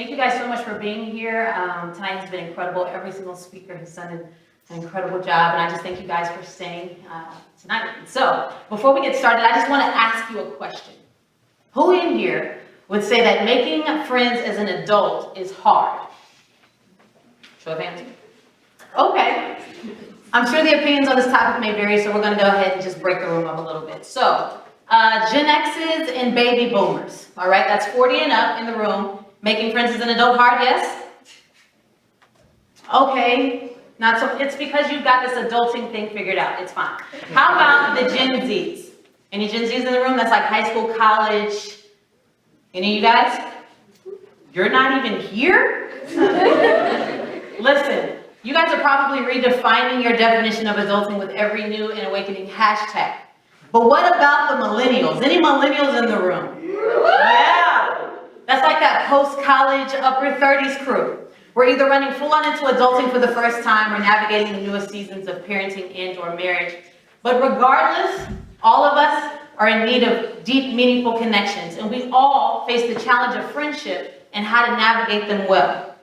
Thank you guys so much for being here. Tonight has been incredible. Every single speaker has done an incredible job, and I just thank you guys for staying tonight. So, before we get started, I just want to ask you a question. Who in here would say that making friends as an adult is hard? Show of hands. Okay. I'm sure the opinions on this topic may vary, so we're going to go ahead and just break the room up a little bit. So, Gen X's and baby boomers. All right, that's 40 and up in the room. Making friends as an adult hard, yes? Okay. Not so. It's because you've got this adulting thing figured out. It's fine. How about the Gen Zs? Any Gen Zs in the room? That's like high school, college. Any of you guys? You're not even here? Listen, you guys are probably redefining your definition of adulting with every new and awakening hashtag. But what about the millennials? Any millennials in the room? Yeah. That's like that post-college, upper 30s crew. We're either running full-on into adulting for the first time or navigating the newest seasons of parenting and or marriage. But regardless, all of us are in need of deep, meaningful connections, and we all face the challenge of friendship and how to navigate them well.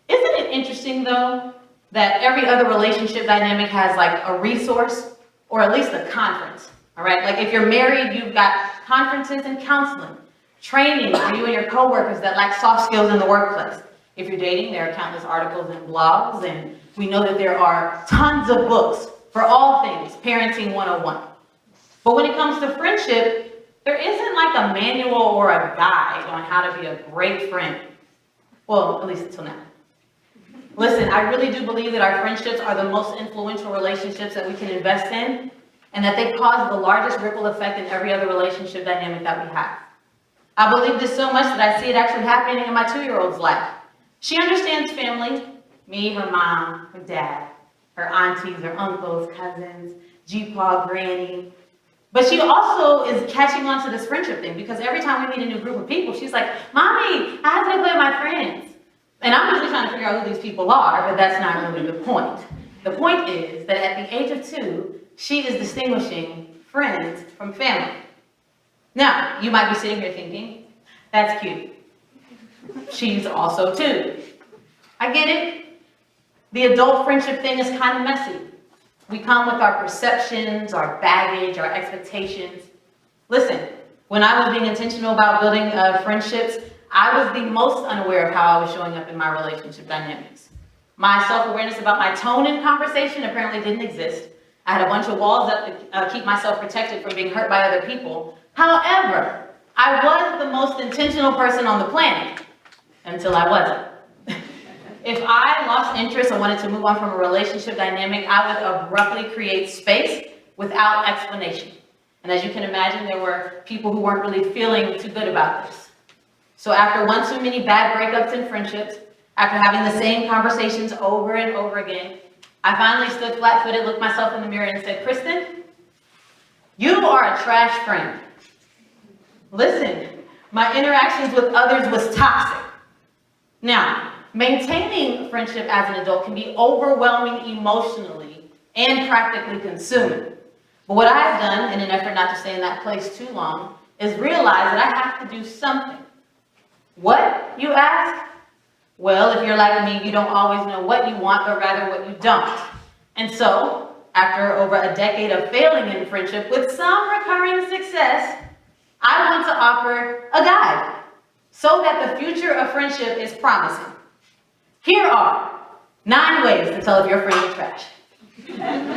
Isn't it interesting, though, that every other relationship dynamic has like a resource or at least a conference, all right? Like if you're married, you've got conferences and counseling, training for you and your coworkers that lack soft skills in the workplace. If you're dating, there are countless articles and blogs, and we know that there are tons of books for all things parenting 101. But when it comes to friendship, there isn't like a manual or a guide on how to be a great friend. Well, at least until now. Listen, I really do believe that our friendships are the most influential relationships that we can invest in, and that they cause the largest ripple effect in every other relationship dynamic that we have. I believe this so much that I see it actually happening in my 2-year-old's life. She understands family, me, her mom, her dad, her aunties, her uncles, cousins, G-Paw, Granny. But she also is catching on to this friendship thing because every time we meet a new group of people, she's like, Mommy, I have to go play with my friends. And I'm usually trying to figure out who these people are, but that's not really the point. The point is that at the age of 2, she is distinguishing friends from family. Now, you might be sitting here thinking, that's cute. She's also 2. I get it. The adult friendship thing is kind of messy. We come with our perceptions, our baggage, our expectations. Listen, when I was being intentional about building friendships, I was the most unaware of how I was showing up in my relationship dynamics. My self-awareness about my tone in conversation apparently didn't exist. I had a bunch of walls up to keep myself protected from being hurt by other people. However, I was the most intentional person on the planet until I wasn't. If I lost interest and wanted to move on from a relationship dynamic, I would abruptly create space without explanation. And as you can imagine, there were people who weren't really feeling too good about this. So after one too many bad breakups in friendships, after having the same conversations over and over again, I finally stood flat-footed, looked myself in the mirror and said, Kristen, you are a trash friend. Listen, my interactions with others was toxic. Now, maintaining friendship as an adult can be overwhelming emotionally and practically consuming. But what I've done, in an effort not to stay in that place too long, is realize that I have to do something. What, you ask? Well, if you're like me, you don't always know what you want, but rather what you don't. And so, after over a decade of failing in friendship with some recurring success, I want to offer a guide so that the future of friendship is promising. Here are 9 ways to tell if your friend is trash.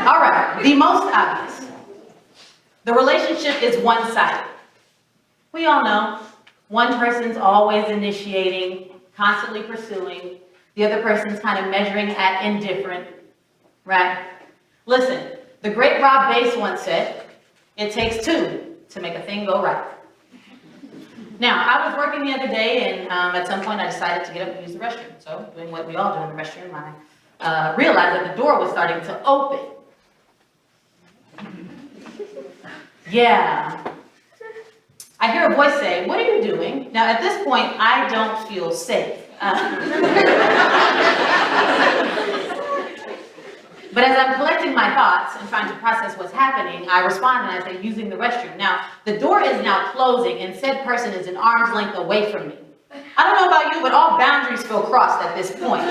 All right, the most obvious. The relationship is one-sided. We all know one person's always initiating, constantly pursuing. The other person's kind of measuring at indifferent, right? Listen, the great Rob Bass once said, it takes 2 to make a thing go right. Now, I was working the other day, and at some point I decided to get up and use the restroom. So, doing what we all do in the restroom, I realized that the door was starting to open. Yeah. I hear a voice say, what are you doing? Now, at this point, I don't feel safe. But as I'm collecting my thoughts and trying to process what's happening, I respond and I say, using the restroom. Now, the door is now closing and said person is an arm's length away from me. I don't know about you, but all boundaries feel crossed at this point.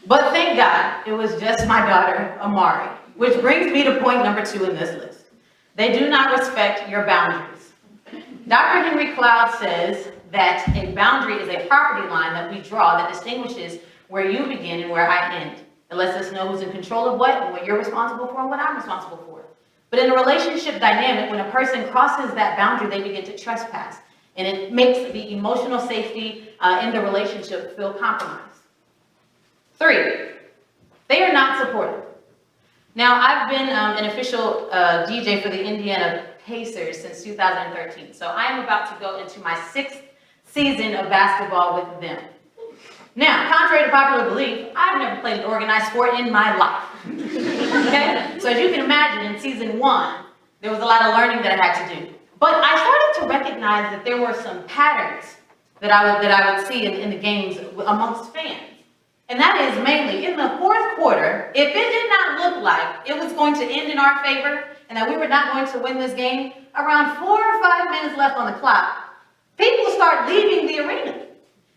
But thank God, it was just my daughter, Amari, which brings me to point number 2 in this list. They do not respect your boundaries. Dr. Henry Cloud says that a boundary is a property line that we draw that distinguishes where you begin and where I end. It lets us know who's in control of what and what you're responsible for and what I'm responsible for. But in a relationship dynamic, when a person crosses that boundary, they begin to trespass. And it makes the emotional safety in the relationship feel compromised. 3, they are not supportive. Now, I've been an official DJ for the Indiana Pacers since 2013. So I am about to go into my 6th season of basketball with them. Now, contrary to popular belief, I've never played an organized sport in my life. Okay? So as you can imagine, in season 1, there was a lot of learning that I had to do. But I started to recognize that there were some patterns that I would see in the games amongst fans. And that is mainly in the 4th quarter, if it did not look like it was going to end in our favor and that we were not going to win this game, around 4 or 5 minutes left on the clock, people start leaving the arena.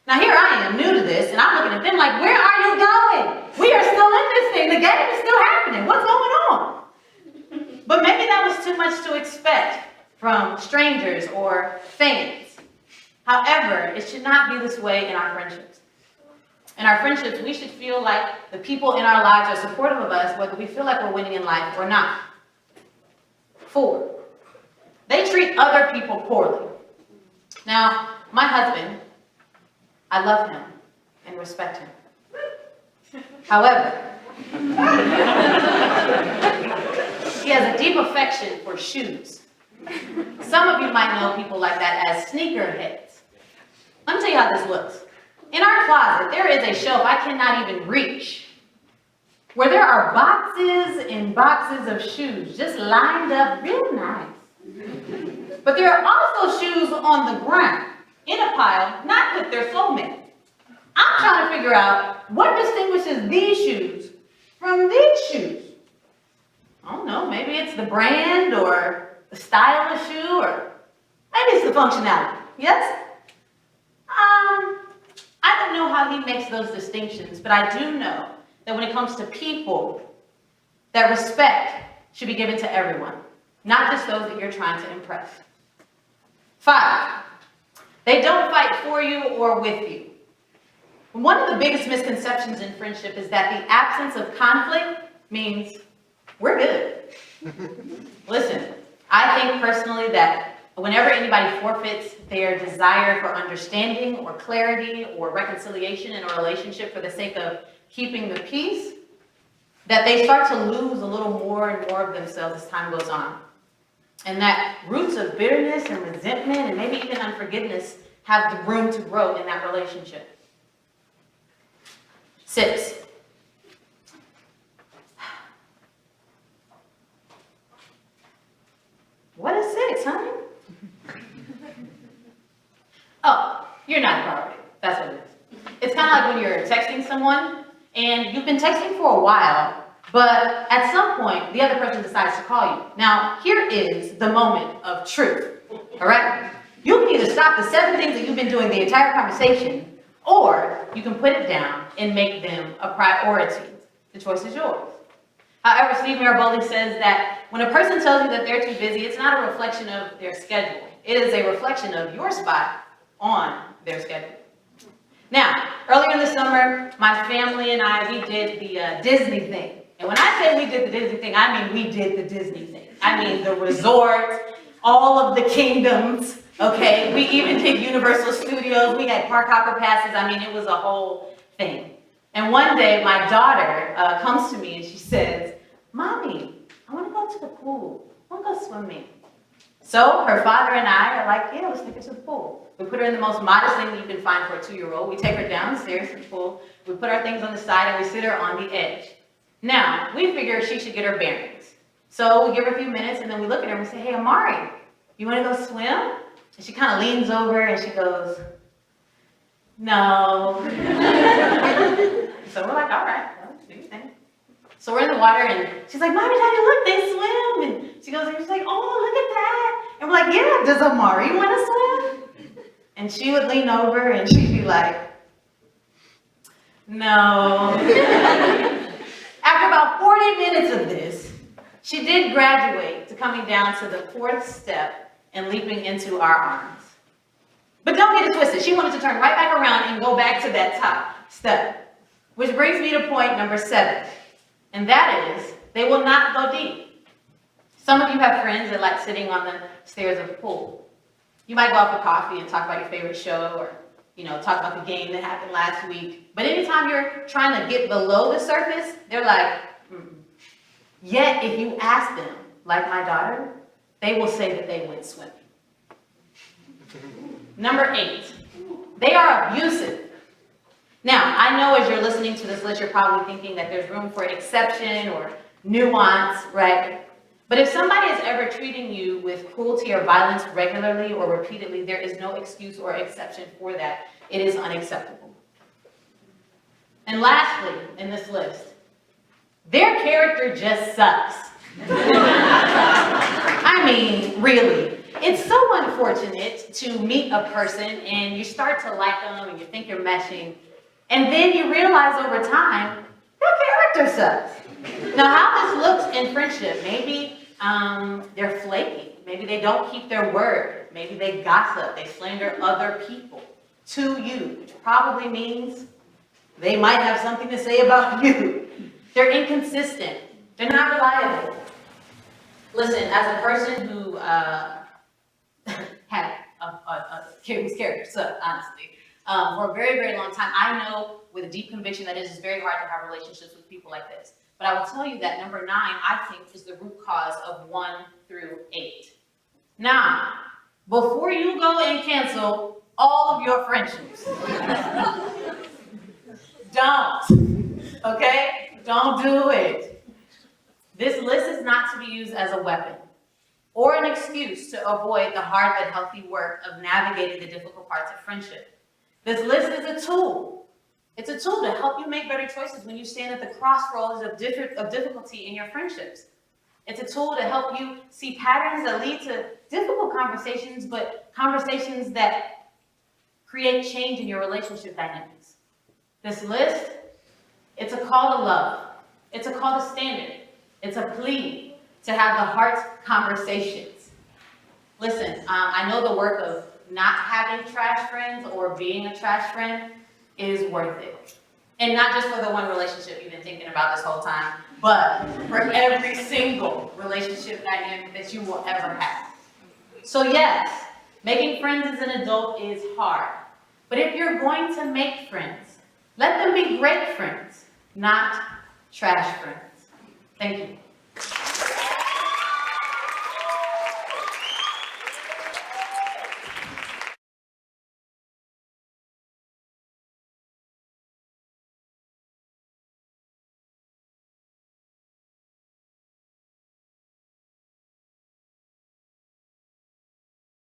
Now here I am, new to this, and I'm looking at them like, where are you going? We are still in this thing. The game is still happening. What's going on? But maybe that was too much to expect from strangers or fans. However, it should not be this way in our friendships. In our friendships, we should feel like the people in our lives are supportive of us, whether we feel like we're winning in life or not. 4, they treat other people poorly. Now, my husband, I love him and respect him. However, he has a deep affection for shoes. Some of you might know people like that as sneakerheads. Let me tell you how this looks. In our closet, there is a shelf I cannot even reach, where there are boxes and boxes of shoes just lined up real nice. But there are also shoes on the ground, in a pile, not with their soulmate. I'm trying to figure out what distinguishes these shoes from these shoes. I don't know, maybe it's the brand or the style of the shoe, or maybe it's the functionality. Yes? I don't know how he makes those distinctions, but I do know that when it comes to people, that respect should be given to everyone, not just those that you're trying to impress. 5, they don't fight for you or with you. One of the biggest misconceptions in friendship is that the absence of conflict means we're good. Listen, I think personally that whenever anybody forfeits their desire for understanding or clarity or reconciliation in a relationship for the sake of keeping the peace, that they start to lose a little more and more of themselves as time goes on. And that roots of bitterness and resentment and maybe even unforgiveness have the room to grow in that relationship. 6, what is 6, honey? Oh, you're not a priority. That's what it is. It's kind of like when you're texting someone and you've been texting for a while, but at some point the other person decides to call you. Now, here is the moment of truth, all right? You can either stop the 7 things that you've been doing the entire conversation, or you can put it down and make them a priority. The choice is yours. However, Steve Maraboli says that when a person tells you that they're too busy, it's not a reflection of their schedule. It is a reflection of your spot on their schedule. Now, earlier in the summer, my family and I, we did the Disney thing. And when I say we did the Disney thing, I mean we did the Disney thing. I mean the resort, all of the kingdoms, okay? We even did Universal Studios. We had park hopper passes. I mean, it was a whole thing. And one day, my daughter comes to me and she says, "Mommy, I want to go to the pool. I want to go swimming." So her father and I are like, "Yeah, let's take her to the pool." We put her in the most modest thing that you can find for a 2-year-old. We take her downstairs to the pool. We put our things on the side and we sit her on the edge. Now, we figure she should get her bearings. So we give her a few minutes and then we look at her and we say, "Hey, Amari, you want to go swim?" And she kind of leans over and she goes, "No." So we're like, "All right, well, do your thing." So we're in the water and she's like, "Mommy, Daddy, look, they swim." And she goes and she's like, "Oh, look at that." And we're like, "Yeah, does Amari want to swim?" And she would lean over and she'd be like, no. After about 40 minutes of this, she did graduate to coming down to the 4th step and leaping into our arms. But don't get it twisted. She wanted to turn right back around and go back to that top step. Which brings me to point number 7. And that is, they will not go deep. Some of you have friends that like sitting on the stairs of the pool. You might go out for coffee and talk about your favorite show or, talk about the game that happened last week. But anytime you're trying to get below the surface, they're like, Yet, if you ask them, like my daughter, they will say that they went swimming. Number 8, they are abusive. Now, I know as you're listening to this list, you're probably thinking that there's room for exception or nuance, right? But if somebody is ever treating you with cruelty or violence regularly or repeatedly, there is no excuse or exception for that. It is unacceptable. And lastly, in this list, their character just sucks. I mean, really. It's so unfortunate to meet a person and you start to like them and you think you're meshing, and then you realize over time, their character sucks. Now, how this looks in friendship, maybe they're flaky. Maybe they don't keep their word. Maybe they gossip. They slander other people to you, which probably means they might have something to say about you. They're inconsistent. They're not reliable. Listen, as a person who had whose character sucked, honestly, for a very, very long time, I know with a deep conviction that it is very hard to have relationships with people like this. But I will tell you that number 9, I think, is the root cause of 1 through 8. Now, before you go and cancel all of your friendships, don't, okay? Don't do it. This list is not to be used as a weapon or an excuse to avoid the hard but healthy work of navigating the difficult parts of friendship. This list is a tool. It's a tool to help you make better choices when you stand at the crossroads of difficulty in your friendships. It's a tool to help you see patterns that lead to difficult conversations, but conversations that create change in your relationship dynamics. This list, it's a call to love. It's a call to standard. It's a plea to have the heart conversations. Listen, I know the work of not having trash friends or being a trash friend is worth it. And not just for the one relationship you've been thinking about this whole time, but for every single relationship dynamic that you will ever have. So yes, making friends as an adult is hard. But if you're going to make friends, let them be great friends, not trash friends. Thank you.